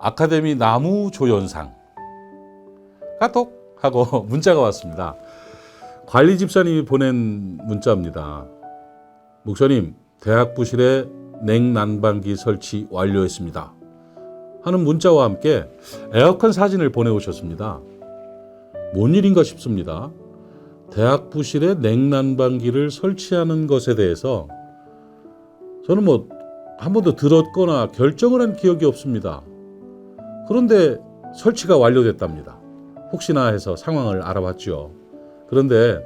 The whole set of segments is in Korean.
아카데미 나무 조연상 까똑 하고 문자가 왔습니다. 관리 집사님이 보낸 문자입니다. 목사님, 대학 부실에 냉난방기 설치 완료했습니다 하는 문자와 함께 에어컨 사진을 보내오셨습니다. 뭔 일인가 싶습니다. 대학 부실에 냉난방기를 설치하는 것에 대해서 저는 한 번도 들었거나 결정을 한 기억이 없습니다. 그런데 설치가 완료됐답니다. 혹시나 해서 상황을 알아봤죠. 그런데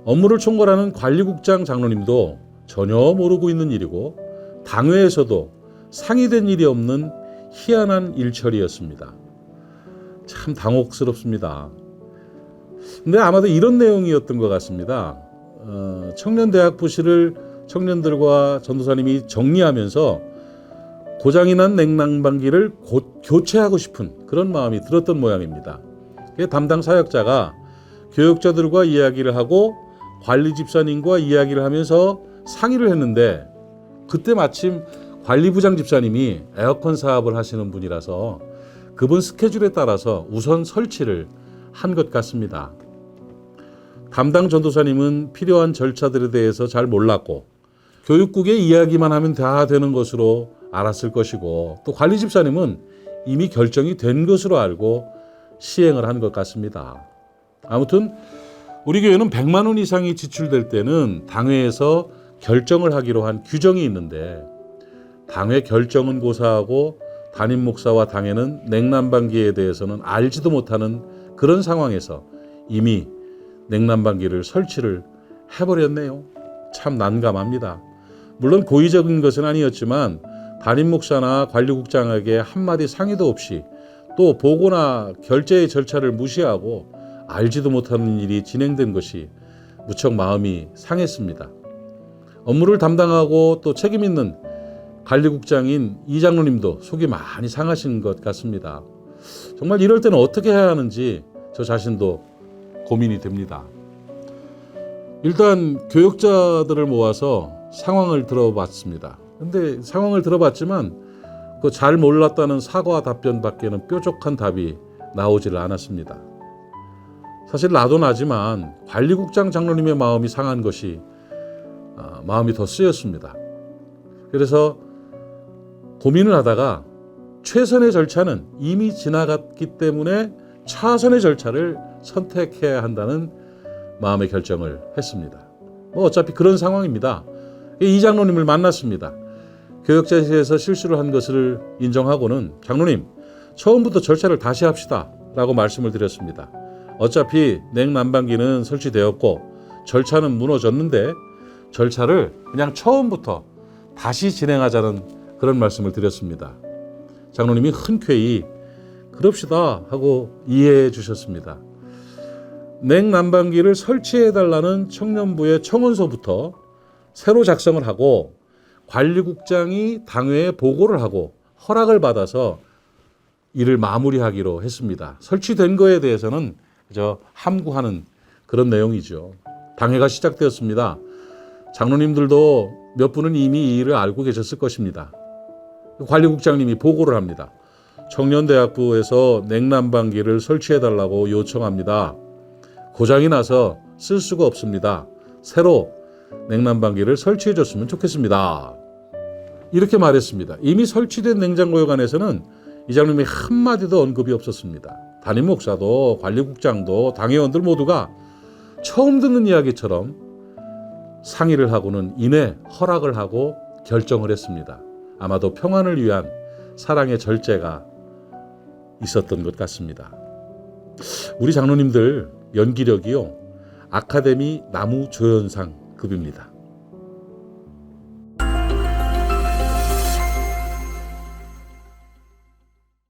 업무를 총괄하는 관리국장 장로님도 전혀 모르고 있는 일이고 당회에서도 상의된 일이 없는 희한한 일처리였습니다. 참 당혹스럽습니다. 근데 아마도 이런 내용이었던 것 같습니다. 청년대학 부실을 청년들과 전도사님이 정리하면서 고장이 난 냉난방기를 곧 교체하고 싶은 그런 마음이 들었던 모양입니다. 담당 사역자가 교역자들과 이야기를 하고 관리 집사님과 이야기를 하면서 상의를 했는데 그때 마침 관리부장 집사님이 에어컨 사업을 하시는 분이라서 그분 스케줄에 따라서 우선 설치를 한 것 같습니다. 담당 전도사님은 필요한 절차들에 대해서 잘 몰랐고 교육국에 이야기만 하면 다 되는 것으로 알았을 것이고 또 관리 집사님은 이미 결정이 된 것으로 알고 시행을 한 것 같습니다. 아무튼 우리 교회는 100만 원 이상이 지출될 때는 당회에서 결정을 하기로 한 규정이 있는데 당회 결정은 고사하고 담임 목사와 당회는 냉난방기에 대해서는 알지도 못하는 그런 상황에서 이미 냉난방기를 설치를 해버렸네요. 참 난감합니다. 물론 고의적인 것은 아니었지만 담임 목사나 관리국장에게 한마디 상의도 없이 또 보고나 결제의 절차를 무시하고 알지도 못하는 일이 진행된 것이 무척 마음이 상했습니다. 업무를 담당하고 또 책임 있는 관리국장인 이 장로님도 속이 많이 상하신 것 같습니다. 정말 이럴 때는 어떻게 해야 하는지 저 자신도 고민이 됩니다. 일단 교역자들을 모아서 상황을 들어봤습니다. 근데 상황을 들어봤지만 그 잘 몰랐다는 사과 답변밖에는 뾰족한 답이 나오지를 않았습니다. 사실 나도 나지만 관리국장 장로님의 마음이 상한 것이 마음이 더 쓰였습니다. 그래서 고민을 하다가 최선의 절차는 이미 지나갔기 때문에 차선의 절차를 선택해야 한다는 마음의 결정을 했습니다. 어차피 그런 상황입니다. 이 장로님을 만났습니다. 교역자실에서 실수를 한 것을 인정하고는 장로님, 처음부터 절차를 다시 합시다 라고 말씀을 드렸습니다. 어차피 냉난방기는 설치되었고 절차는 무너졌는데 절차를 그냥 처음부터 다시 진행하자는 그런 말씀을 드렸습니다. 장로님이 흔쾌히 그럽시다 하고 이해해 주셨습니다. 냉난방기를 설치해달라는 청년부의 청원서부터 새로 작성을 하고 관리국장이 당회에 보고를 하고 허락을 받아서 일을 마무리하기로 했습니다. 설치된 거에 대해서는 그저 함구하는 그런 내용이죠. 당회가 시작되었습니다. 장로님들도 몇 분은 이미 이 일을 알고 계셨을 것입니다. 관리국장님이 보고를 합니다. 청년대학부에서 냉난방기를 설치해달라고 요청합니다. 고장이 나서 쓸 수가 없습니다. 새로 냉난방기를 설치해줬으면 좋겠습니다. 이렇게 말했습니다. 이미 설치된 냉장고에 관해서는 이 장로님이 한마디도 언급이 없었습니다. 담임 목사도 관리국장도 당회원들 모두가 처음 듣는 이야기처럼 상의를 하고는 이내 허락을 하고 결정을 했습니다. 아마도 평안을 위한 사랑의 절제가 있었던 것 같습니다. 우리 장로님들 연기력이요, 아카데미 나무 조연상 급입니다.